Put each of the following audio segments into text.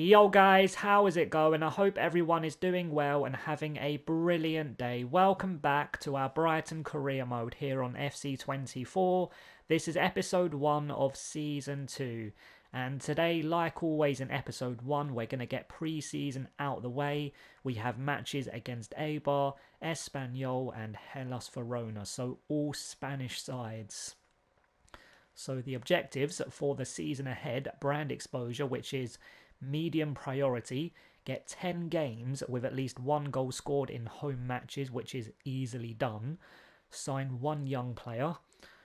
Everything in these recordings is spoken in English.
Yo guys, how is it going? I hope everyone is doing well and having a brilliant day. Welcome back to our Brighton career mode here on FC24. This is episode 1 of season 2. And today, like always in episode 1, we're going to get pre-season out the way. We have matches against Eibar, Espanyol and Hellas Verona, so all Spanish sides. So the objectives for the season ahead: brand exposure, which is medium priority, get 10 games with at least 1 goal scored in home matches, which is easily done, sign 1 young player.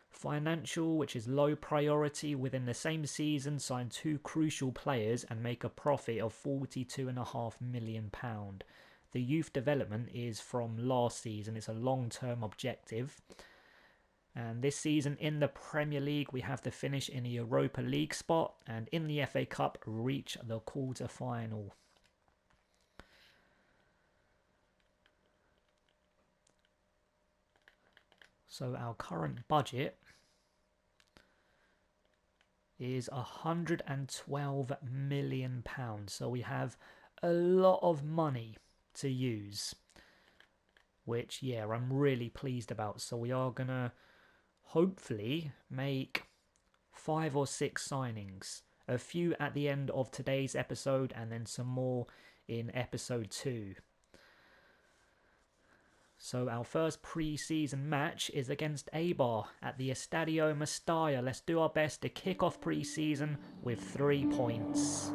Financial, which is low priority, within the same season sign 2 crucial players and make a profit of £42.5 million. The youth development is from last season, it's a long-term objective. And this season in the Premier League, we have to finish in a Europa League spot, and in the FA Cup, reach the quarter-final. So our current budget is £112 million. So we have a lot of money to use, which, yeah, I'm really pleased about. So we are going to hopefully make 5 or 6 signings, a few at the end of today's episode and then some more in episode 2. So our first pre-season match is against Eibar at the Estadio Mestalla. Let's do our best to kick off pre-season with 3 points.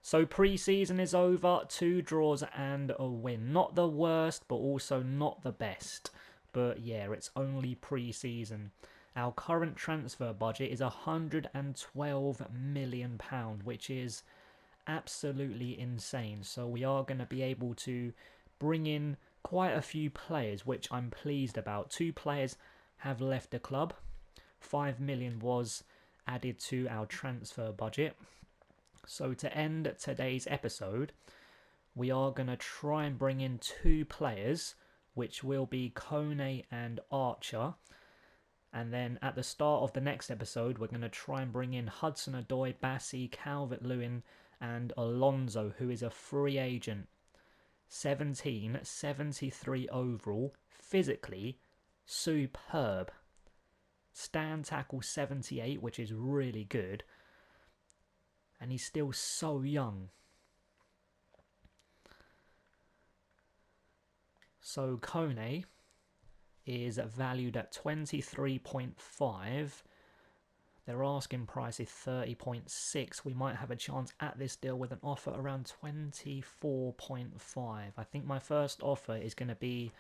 So pre-season is over, 2 draws and a win. Not the worst, but also not the best. But yeah, it's only pre-season. Our current transfer budget is £112 million, which is absolutely insane. So we are going to be able to bring in quite a few players, which I'm pleased about. 2 players have left the club. 5 million was added to our transfer budget. So to end today's episode, we are going to try and bring in 2 players, which will be Kone and Archer. And then at the start of the next episode, we're going to try and bring in Hudson-Odoi, Bassi, Calvert-Lewin and Alonso, who is a free agent. 17, 73 overall, physically superb. Stand tackle 78, which is really good. And he's still so young. So Kone is valued at 23.5. Their asking price is 30.6. We might have a chance at this deal with an offer around 24.5. I think my first offer is going to be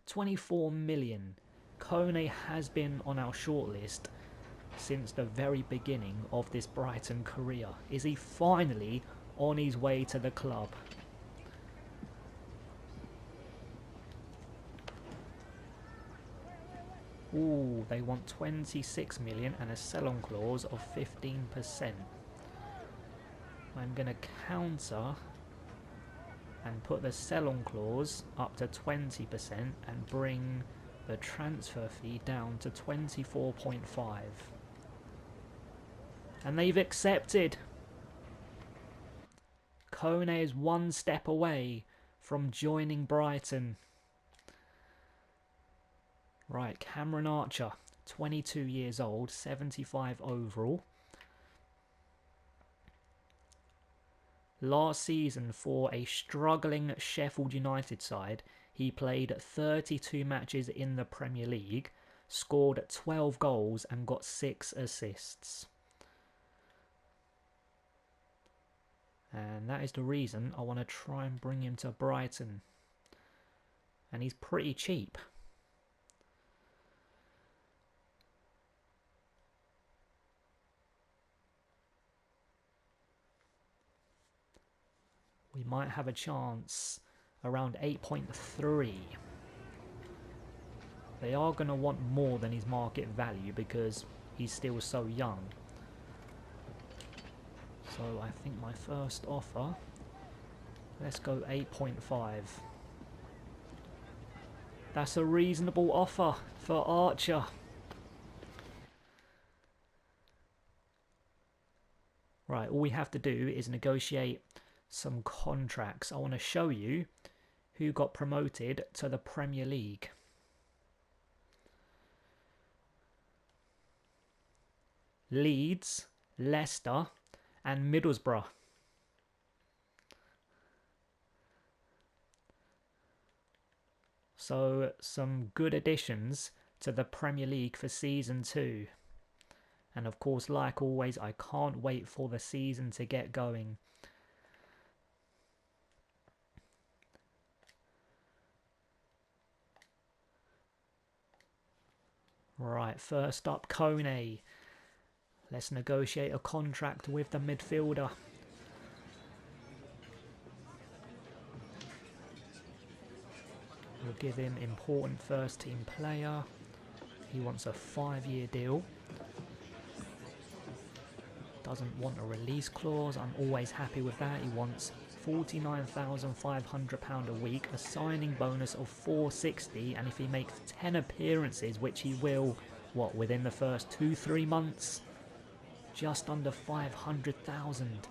24 million. Kone has been on our shortlist since the very beginning of this Brighton career. Is he finally on his way to the club? Ooh, they want 26 million and a sell-on clause of 15%. I'm going to counter and put the sell-on clause up to 20% and bring the transfer fee down to 24.5. And they've accepted. Kone is one step away from joining Brighton. Right, Cameron Archer, 22 years old, 75 overall. Last season for a struggling Sheffield United side, he played 32 matches in the Premier League, scored 12 goals and got 6 assists. And that is the reason I want to try and bring him to Brighton. And he's pretty cheap. We might have a chance around 8.3. They are going to want more than his market value because he's still so young. So I think my first offer, let's go 8.5. That's a reasonable offer for Archer. Right, all we have to do is negotiate some contracts. I want to show you who got promoted to the Premier League. Leeds, Leicester and Middlesbrough. So some good additions to the Premier League for Season 2. And of course, like always, I can't wait for the season to get going. Right, first up, Kone. Let's negotiate a contract with the midfielder. We'll give him important first team player. He wants a 5-year deal. Doesn't want a release clause. I'm always happy with that. He wants £49,500 a week, a signing bonus of £460, and if he makes 10 appearances, which he will, what, within the first 2-3 months, just under 500,000.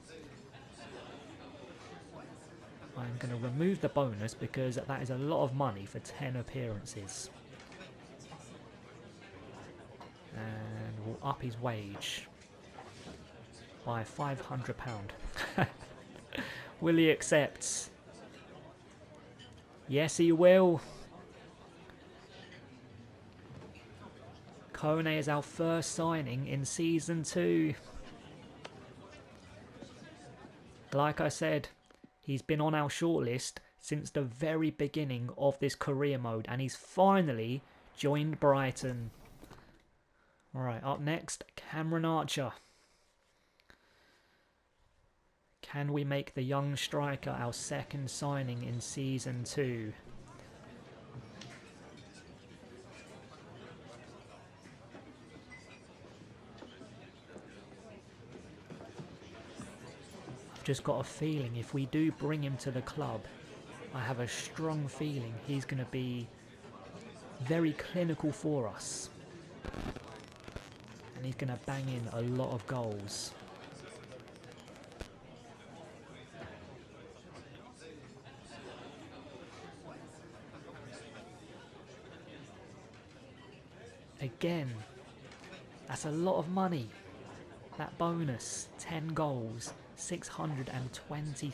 I'm going to remove the bonus because that is a lot of money for 10 appearances. And we'll up his wage by £500. Will he accept? Yes, he will. Kone is our first signing in Season 2. Like I said, he's been on our shortlist since the very beginning of this career mode, and he's finally joined Brighton. Alright, up next, Cameron Archer. Can we make the young striker our second signing in Season 2? I've just got a feeling if we do bring him to the club, I have a strong feeling he's going to be very clinical for us. And he's going to bang in a lot of goals. Again, that's a lot of money. That bonus, 10 goals, £620,000.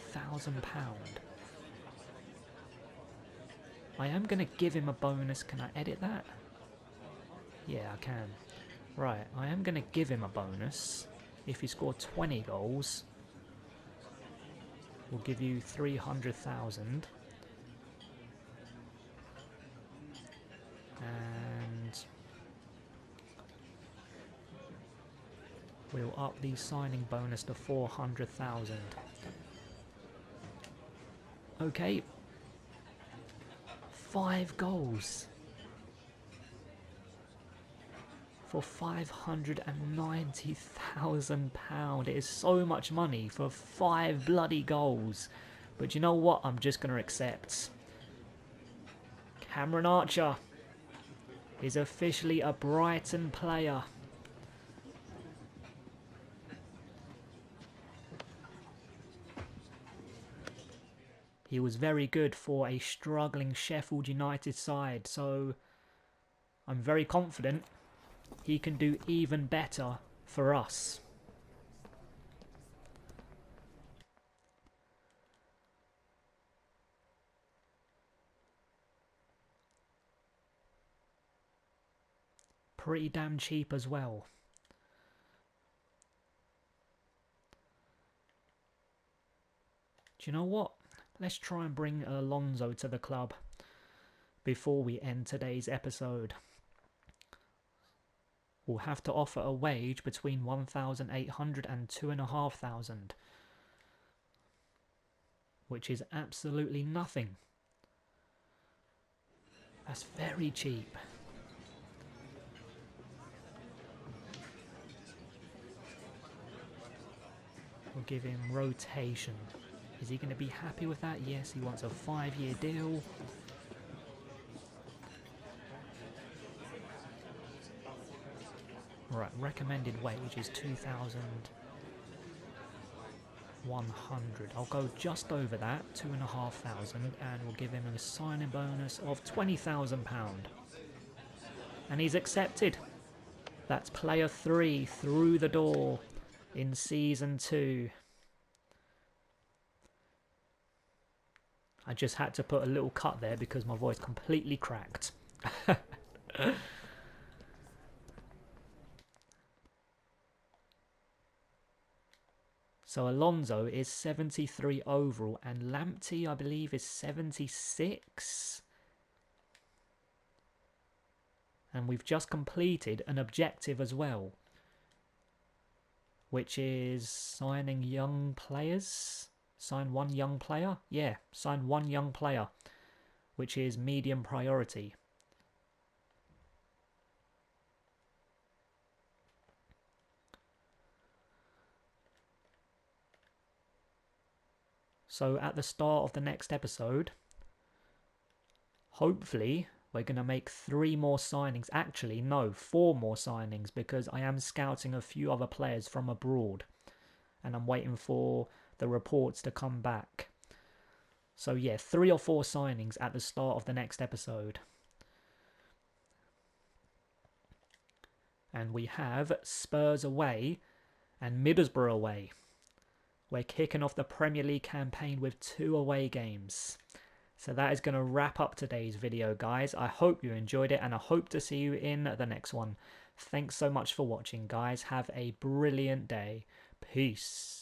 I am going to give him a bonus. Can I edit that? Yeah, I can. Right, I am going to give him a bonus. If you score 20 goals, we'll give you 300,000. And we'll up the signing bonus to 400,000. Okay. 5 goals. For £590,000. It is so much money for 5 bloody goals. But you know what? I'm just going to accept. Cameron Archer is officially a Brighton player. He was very good for a struggling Sheffield United side, so I'm very confident he can do even better for us. Pretty damn cheap as well. Do you know what? Let's try and bring Alonso to the club before we end today's episode. We'll have to offer a wage between 1,800 and 2,500, which is absolutely nothing. That's very cheap. We'll give him rotation. Is he going to be happy with that? Yes, he wants a 5-year deal. Right, recommended wage is 2,100. I'll go just over that, 2,500, and we'll give him a signing bonus of £20,000. And he's accepted. That's player 3 through the door in Season 2. I just had to put a little cut there because my voice completely cracked. So Alonso is 73 overall and Lamptey, I believe, is 76. And we've just completed an objective as well, which is signing young players. Sign one young player? Yeah, sign one young player, which is medium priority. So at the start of the next episode, hopefully we're going to make 3 more signings. Actually, no, 4 more signings, because I am scouting a few other players from abroad. And I'm waiting for the reports to come back. So yeah, 3 or 4 signings at the start of the next episode. And we have Spurs away and Middlesbrough away. We're kicking off the Premier League campaign with 2 away games. So that is going to wrap up today's video, guys. I hope you enjoyed it and I hope to see you in the next one. Thanks so much for watching, guys. Have a brilliant day. Peace.